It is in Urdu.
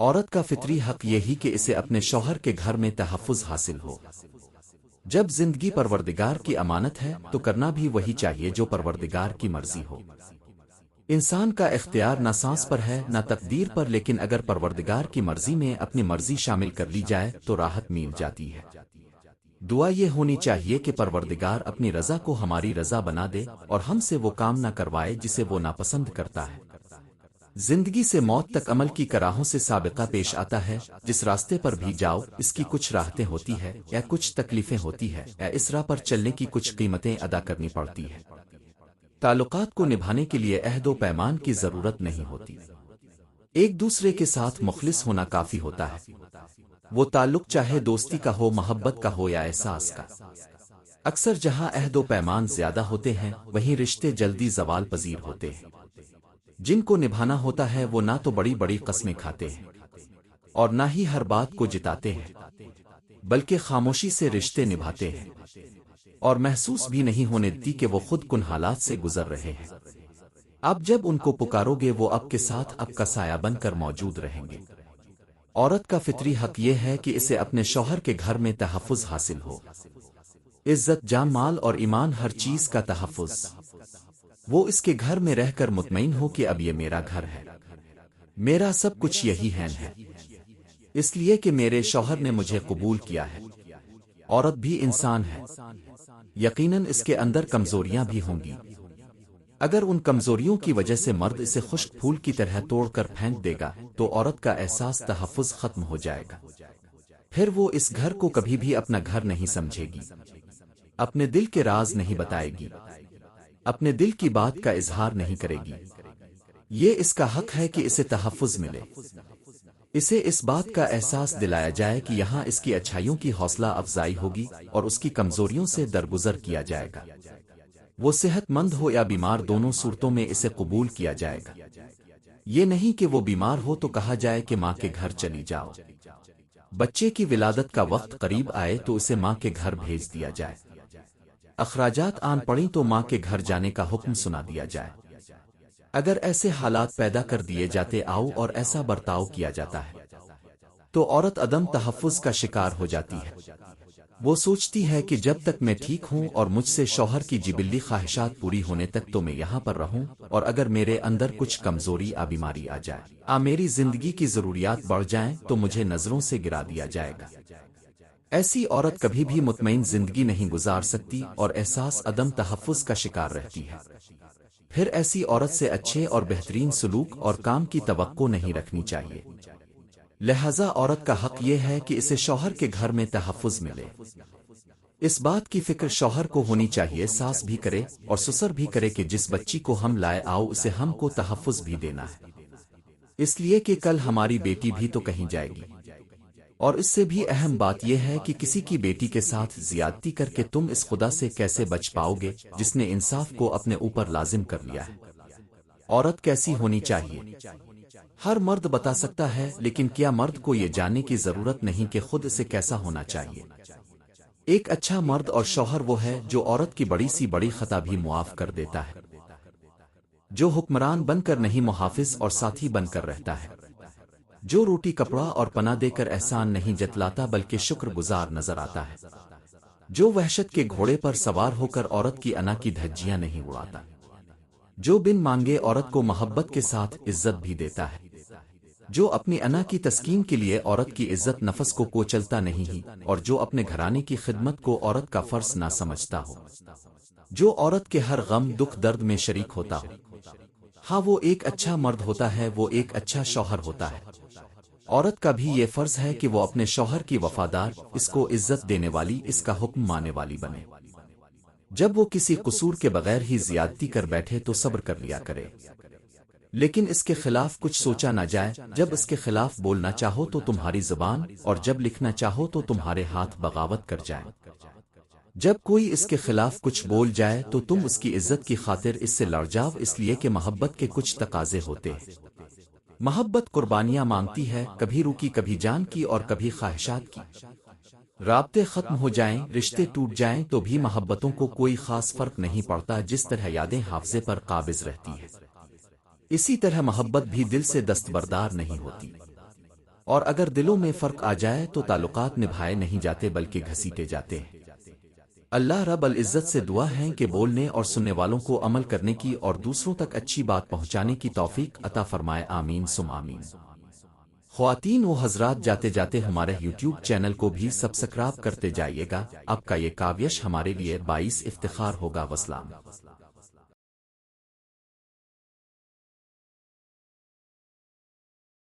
عورت کا فطری حق یہی کہ اسے اپنے شوہر کے گھر میں تحفظ حاصل ہو۔ جب زندگی پروردگار کی امانت ہے تو کرنا بھی وہی چاہیے جو پروردگار کی مرضی ہو۔ انسان کا اختیار نہ سانس پر ہے نہ تقدیر پر، لیکن اگر پروردگار کی مرضی میں اپنی مرضی شامل کر لی جائے تو راحت مل جاتی ہے۔ دعا یہ ہونی چاہیے کہ پروردگار اپنی رضا کو ہماری رضا بنا دے اور ہم سے وہ کام نہ کروائے جسے وہ ناپسند کرتا ہے۔ زندگی سے موت تک عمل کی کراہوں سے سابقہ پیش آتا ہے۔ جس راستے پر بھی جاؤ اس کی کچھ راحتیں ہوتی ہے یا کچھ تکلیفیں ہوتی ہے یا اس راہ پر چلنے کی کچھ قیمتیں ادا کرنی پڑتی ہے۔ تعلقات کو نبھانے کے لیے عہد و پیمان کی ضرورت نہیں ہوتی، ایک دوسرے کے ساتھ مخلص ہونا کافی ہوتا ہے۔ وہ تعلق چاہے دوستی کا ہو، محبت کا ہو یا احساس کا۔ اکثر جہاں عہد و پیمان زیادہ ہوتے ہیں وہیں رشتے جلدی زوال پذیر ہوتے ہیں۔ جن کو نبھانا ہوتا ہے وہ نہ تو بڑی بڑی قسمیں کھاتے ہیں اور نہ ہی ہر بات کو جتاتے ہیں، بلکہ خاموشی سے رشتے نبھاتے ہیں اور محسوس بھی نہیں ہونے دیتی کہ وہ خود کن حالات سے گزر رہے ہیں۔ اب جب ان کو پکارو گے وہ اب کے ساتھ اب کا سایہ بن کر موجود رہیں گے۔ عورت کا فطری حق یہ ہے کہ اسے اپنے شوہر کے گھر میں تحفظ حاصل ہو۔ عزت، جان، مال اور ایمان، ہر چیز کا تحفظ۔ وہ اس کے گھر میں رہ کر مطمئن ہو کہ اب یہ میرا گھر ہے، میرا سب کچھ یہی ہے، اس لیے کہ میرے شوہر نے مجھے قبول کیا ہے۔ عورت بھی انسان ہے، یقیناً اس کے اندر کمزوریاں بھی ہوں گی۔ اگر ان کمزوریوں کی وجہ سے مرد اسے خشک پھول کی طرح توڑ کر پھینک دے گا تو عورت کا احساس تحفظ ختم ہو جائے گا۔ پھر وہ اس گھر کو کبھی بھی اپنا گھر نہیں سمجھے گی، اپنے دل کے راز نہیں بتائے گی، اپنے دل کی بات کا اظہار نہیں کرے گی۔ یہ اس کا حق ہے کہ اسے تحفظ ملے، اسے اس بات کا احساس دلایا جائے کہ یہاں اس کی اچھائیوں کی حوصلہ افزائی ہوگی اور اس کی کمزوریوں سے درگزر کیا جائے گا۔ وہ صحت مند ہو یا بیمار، دونوں صورتوں میں اسے قبول کیا جائے گا۔ یہ نہیں کہ وہ بیمار ہو تو کہا جائے کہ ماں کے گھر چلی جاؤ، بچے کی ولادت کا وقت قریب آئے تو اسے ماں کے گھر بھیج دیا جائے، اخراجات آن پڑیں تو ماں کے گھر جانے کا حکم سنا دیا جائے۔ اگر ایسے حالات پیدا کر دیے جاتے آؤ اور ایسا برتاؤ کیا جاتا ہے تو عورت عدم تحفظ کا شکار ہو جاتی ہے۔ وہ سوچتی ہے کہ جب تک میں ٹھیک ہوں اور مجھ سے شوہر کی جبلی خواہشات پوری ہونے تک تو میں یہاں پر رہوں، اور اگر میرے اندر کچھ کمزوری یا بیماری آ جائے، میری زندگی کی ضروریات بڑھ جائیں تو مجھے نظروں سے گرا دیا جائے گا۔ ایسی عورت کبھی بھی مطمئن زندگی نہیں گزار سکتی اور احساس عدم تحفظ کا شکار رہتی ہے۔ پھر ایسی عورت سے اچھے اور بہترین سلوک اور کام کی توقع نہیں رکھنی چاہیے۔ لہذا عورت کا حق یہ ہے کہ اسے شوہر کے گھر میں تحفظ ملے۔ اس بات کی فکر شوہر کو ہونی چاہیے، ساس بھی کرے اور سسر بھی کرے کہ جس بچی کو ہم لائے آؤ اسے ہم کو تحفظ بھی دینا ہے، اس لیے کہ کل ہماری بیٹی بھی تو کہیں جائے گی۔ اور اس سے بھی اہم بات یہ ہے کہ کسی کی بیٹی کے ساتھ زیادتی کر کے تم اس خدا سے کیسے بچ پاؤ گے جس نے انصاف کو اپنے اوپر لازم کر لیا ہے۔ عورت کیسی ہونی چاہیے ہر مرد بتا سکتا ہے، لیکن کیا مرد کو یہ جاننے کی ضرورت نہیں کہ خود اسے کیسا ہونا چاہیے؟ ایک اچھا مرد اور شوہر وہ ہے جو عورت کی بڑی سی بڑی خطا بھی معاف کر دیتا ہے، جو حکمران بن کر نہیں محافظ اور ساتھی بن کر رہتا ہے، جو روٹی کپڑا اور پناہ دے کر احسان نہیں جتلاتا بلکہ شکر گزار نظر آتا ہے، جو وحشت کے گھوڑے پر سوار ہو کر عورت کی انا کی دھجیاں نہیں اڑاتا، جو بن مانگے عورت کو محبت کے ساتھ عزت بھی دیتا ہے، جو اپنی انا کی تسکین کے لیے عورت کی عزت نفس کو کوچلتا نہیں ہی، اور جو اپنے گھرانے کی خدمت کو عورت کا فرض نہ سمجھتا ہو، جو عورت کے ہر غم دکھ درد میں شریک ہوتا ہو۔ ہاں، وہ ایک اچھا مرد ہوتا ہے، وہ ایک اچھا شوہر ہوتا ہے۔ عورت کا بھی یہ فرض ہے کہ وہ اپنے شوہر کی وفادار، اس کو عزت دینے والی، اس کا حکم ماننے والی بنے۔ جب وہ کسی قصور کے بغیر ہی زیادتی کر بیٹھے تو صبر کر لیا کرے، لیکن اس کے خلاف کچھ سوچا نہ جائے۔ جب اس کے خلاف بولنا چاہو تو تمہاری زبان، اور جب لکھنا چاہو تو تمہارے ہاتھ بغاوت کر جائیں۔ جب کوئی اس کے خلاف کچھ بول جائے تو تم اس کی عزت کی خاطر اس سے لڑ جاؤ، اس لیے کہ محبت کے کچھ تقاضے ہوتے ہیں۔ محبت قربانیاں مانگتی ہے، کبھی روح کی، کبھی جان کی اور کبھی خواہشات کی۔ رابطے ختم ہو جائیں، رشتے ٹوٹ جائیں تو بھی محبتوں کو کوئی خاص فرق نہیں پڑتا، جس طرح یادیں حافظے پر قابض رہتی ہیں اسی طرح محبت بھی دل سے دستبردار نہیں ہوتی۔ اور اگر دلوں میں فرق آ جائے تو تعلقات نبھائے نہیں جاتے بلکہ گھسیٹے جاتے ہیں۔ اللہ رب العزت سے دعا ہے کہ بولنے اور سننے والوں کو عمل کرنے کی اور دوسروں تک اچھی بات پہنچانے کی توفیق عطا فرمائے، آمین سم آمین۔ خواتین و حضرات، جاتے جاتے ہمارے یوٹیوب چینل کو بھی سبسکرائب کرتے جائیے گا، آپ کا یہ کاویش ہمارے لیے باعث افتخار ہوگا۔ وسلام۔